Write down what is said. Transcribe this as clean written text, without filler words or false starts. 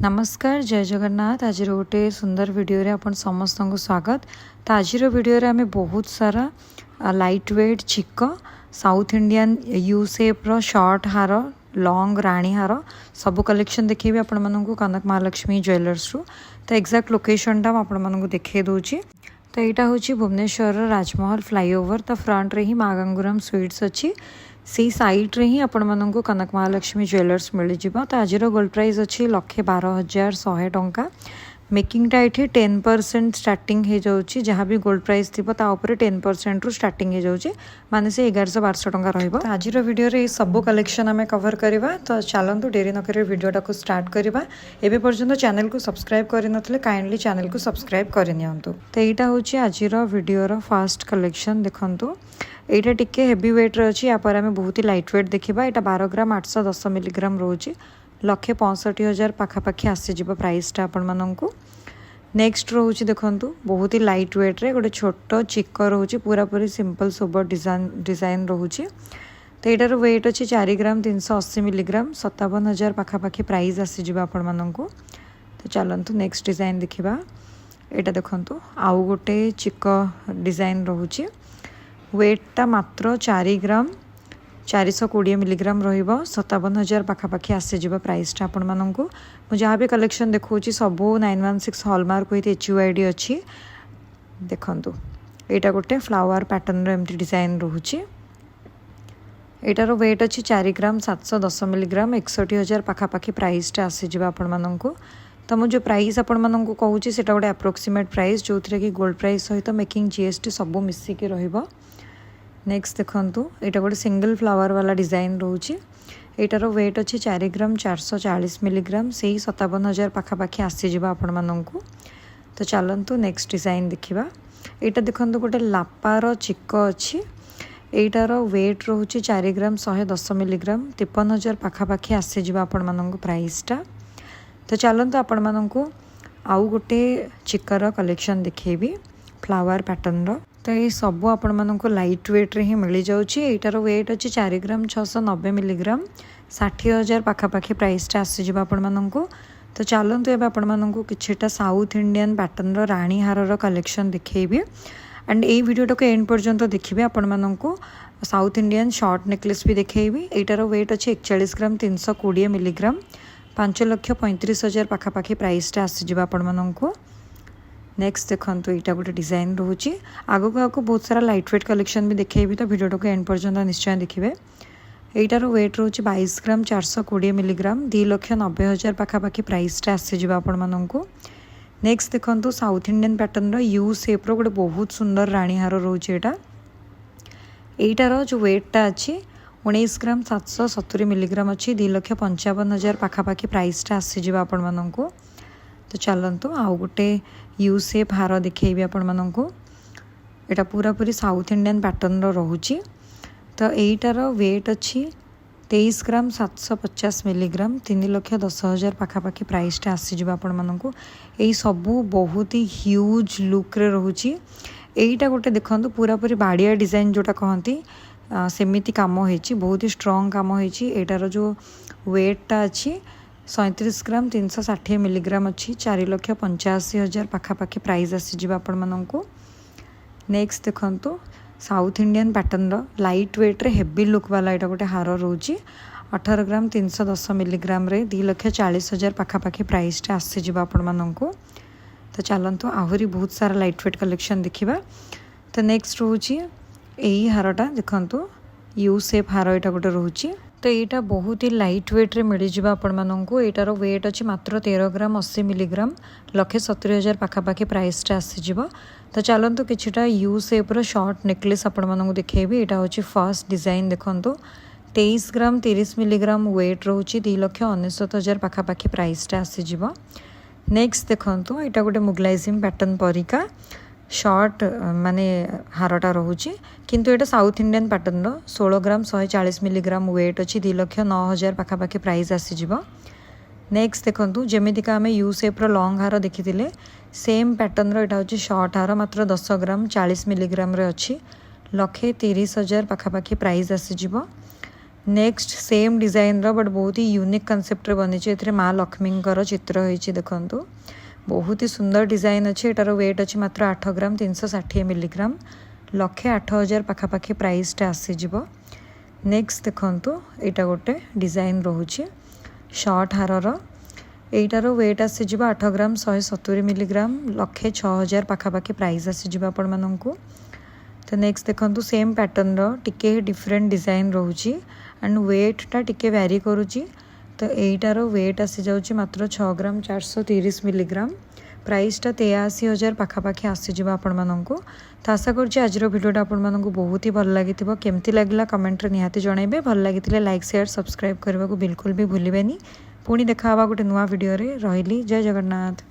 नमस्कार जय जगन्नाथ। आज गोटे सुंदर वीडियो रे अपन समस्त को स्वागत। तो आज वीडियो रे आमे बहुत सारा लाइट वेट चिक साउथ इंडियन यू शेप रो शॉर्ट हार लॉन्ग राणी हार सब कलेक्शन देखिए आपण मानू कनक महालक्ष्मी ज्वेलर्स रु। तो एक्जाक्ट लोकेशन टा आपण मानू देखे दूची। तो यहाँ हूँ भुवनेश्वर राजमहल फ्लाईओवर। तो फ्रंट रे ही माँ गंगूराम स्वीट्स अच्छी सी साइड रे ही आपण मानू कनक महालक्ष्मी ज्वेलर्स मिल जाव। तो आज गोल्ड प्राइस अच्छी 1,12,100 टंका। मेकिंग टा ये 10% स्टार्टिंग हो जाऊँगी। जहाँ भी गोल्ड प्राइस थी 10% रु स्टार्टिंग हो जाऊँगी माने से 1100-1200 टंका रहिबो। तो आज वीडियो रे सब कलेक्शन आम कवर करवा। तो चलतु डेरी नक वीडियोटा को स्टार्ट करवा। एबे पर्यंत चैनल को सब्सक्राइब करनथिले काइंडली चैनल को सब्सक्राइब करनियंतु। तो यहाँ हूँ आज वीडियो फास्ट कलेक्शन देखंतु। एटा टिके हेवी वेट अच्छी या आम बहुत ही लाइट वेट देखा। यहाँ 12 ग्राम 810 मिलीग्राम रोचे 1,65,000 पाखापाखि आसीज प्राइसटा आपण मानू। नेक्स्ट रोचे देखंतु बहुत ही लाइट वेट रे गोटे छोट चिक रोचे पूरा पूरी सिंपल सोबर डिजाइन रोचे। तो यार वेट अच्छी 4 ग्राम 380 मिलीग्राम 57,000 पाखापाखि प्राइस आसीज आपण मानू। तो चलतु नेक्स्ट डिजाइन देखा। यहाँ देखंतु आउ गोटे चिक डिजाइन रोचे। वेटटा मात्र 4 ग्राम 420 मिलीग्राम रहिबो 57,000 पाखापाखि आसीज प्राइसटा आपण मानू। मुझे जहाँ भी कलेक्शन देखा सब 916 हॉलमार्क विथ HUID अच्छी देखंतु। यहाँ गोटे फ्लावर पैटर्न एमती डिजाइन रोचे। एटार वेट अच्छी 4 ग्राम 710 मिलीग्राम 61,000 पाखापाखि प्राइसटा आसीज आपण मानू। तो मुझे प्राइस आपण मानू कहूँ से गोटे अप्रोक्सीमेट प्राइस जो थी कि गोल्ड प्राइस सहित मेकिंग GST सब मिसिकी रहिबो। नेक्स्ट देखंतु यहाँ गोटे सिंगल फ्लावर वाला डिजाइन रोचे। एटार वेट अच्छी 4 ग्राम 440 मिलीग्राम से 57,000 पाखापाखि आसीज आपण मानू। तो चलतु नेक्स्ट डिजाइन देखा। यहाँ देखंतु गोटे लापार चिक अच्छी। एटार वेट रोचे 4 ग्राम 110 मिलीग्राम 53,000 पाखापाखि आसीज आपण मानू प्राइसटा। तो चलतु आपण मानू आउ गोटे चिकर कलेक्शन देखेबी फ्लावर पैटर्न। तो ये सब आपण मानू लाइट वेट रे ही मिल जाऊँगी। एटार वेट अच्छी 4 ग्राम 690 मिलीग्राम 60,000 पाखापाखि प्राइसटा आसीज आपण मानू। तो चलतु एवं आपण मानू किछिटा साउथ इंडियन पैटर्न राणी हार कलेक्शन देखेबी। एंड ये वीडियोटा को एंड पर्यंत देखिए। आपण मानू साउथ इंडियन शॉर्ट नेकलेस भी देखेबी। एटार वेट अच्छी 41 ग्राम 320 मिलीग्राम 5,35,000 पाखापाखि प्राइसटा आसीज आपण मानू। नेक्स्ट देखंतु यहाँ गोटे डिजाइन रोचे। आगक आगक बहुत सारा लाइट वेट कलेक्शन भी देखेबी। तो वीडियो को एंड पर्यंत निश्चय देखिए। एटार वेट रोचे 22 ग्राम 420 मिलीग्राम 2,90,000 पाखापाखि प्राइसटा आसीज आपण मानू। नेक्स्ट देखंतु south Indian pattern U shape गोटे बहुत सुंदर राणी हार रोचे। एटार जो वेटटा अच्छी 19 ग्राम 770 मिलीग्राम अच्छी 2,55,000 पाखापाखि प्राइसटा आसीज आपण मानू। तो चलतु आउ गोटे यू शेप हार देखेबी आपण मानू। यहाँ पूरा पूरी साउथ इंडियन पैटर्न रोचे। तो यहीटार वेट अच्छी 23 ग्राम 750 मिलीग्राम 3,10,000 पाखापाखि प्राइसटा आसीज आपण मानू। यही सबू बहुत ही ह्यूज लुक रे रोचे। यहीटा गोटे देखंतु पूरा पूरी बाड़िया डिजाइन जोटा कहती सेमिति काम होइछि बहुत ही स्ट्रॉन्ग काम होइछि। एटार जो वेटटा अच्छी 37 ग्राम 360 मिलीग्राम अच्छी 4,85,000 पाखापाखि प्राइस आसीज आपण मानू। नेक्स्ट देखंतु south Indian pattern light weight रे हेवी लुक वाला यहाँ गोटे हार रोचे। 18 ग्राम 310 मिलीग्राम रे 2,40,000 पाखापाखि प्राइसटा आसीज आपण मानू। तो चलतु आहरी बहुत सारा लाइट वेट कलेक्शन देखा। तो नेक्स्ट रोचे यही हारटा देखंतु यू शेप हार यहाँ गोटे रोचे। तो यहाँ बहुत ही लाइट वेट रे मिल जावा आपण मानू। एटार वेट अच्छी मात्र 13 ग्राम 80 मिलीग्राम 1,70,000 पाखापाखि प्राइसटा आसीज। तो चलतु किछिटा यू शेप रो शॉर्ट नेकलेस आपण मानू देखेबी। यहाँ हूँ फर्स्ट डिजाइन देखंतु 23 ग्राम 30 मिलीग्राम वेट रोचे 2,69,000 पाखापाखि प्राइसटा आसीज। नेक्स्ट देखंतु यहाँ गोटे मुगलाइजिम पैटर्न परिका शॉर्ट माने हारटा रोचे। किंतु यहाँ साउथ इंडियन पैटर्न 16 ग्राम 140 मिलीग्राम वेट अच्छी 2,09,000 पाखापाखि प्राइस आसीज। नेक्स्ट देखंतु जमीतिका आम यू शेप रो लॉन्ग हार देखी सेम पैटर्न यहाँ हूँ शॉर्ट हार मात्र 10 ग्राम 40 मिलीग्राम रे अच्छी 1,30,000 पाखापाखि प्राइस आसीज। नेक्स्ट सेम डिजाइन रो बट बहुत ही यूनिक कॉन्सेप्ट रे बनी छि माँ लक्ष्मी चित्र होइछि देखंतु बहुत ही सुंदर डिजाइन अच्छे एटार वेट अच्छी मात्र 8 ग्राम 360 मिलीग्राम 1,08,000 पाखापाखि प्राइसटा आसीज। नेक्स्ट देखंतु एटा गोटे डिजाइन रोचे शॉर्ट हारर एटार वेट आसीज 8 ग्राम 170 मिलीग्राम 1,06,000 पाखापाखि प्राइस आसीज आपण माननकु। तो नेक्स्ट देखंतु सेम पैटर्न रो टिके डिफरेंट डिजाइन रोची एंड वेटटा टिके वैरी करूची। तो एटार वेट आसी जाउची मात्र 6 ग्राम 430 मिलीग्राम प्राइसटा 83,000 पाखापाखि आसीज आपण माननकु। तो आशा करुँच आज भिडियोटा आपण माननकु बहुत ही भल लगी केमती लगला कमेंट रे निहाती जणाइबे। भल लगी लाइक शेयर सब्सक्राइब करने को बिल्कुल भी भूलिबेनी। पुणी देखा गोटे नुआ वीडियो रे रहिली। जय जगन्नाथ।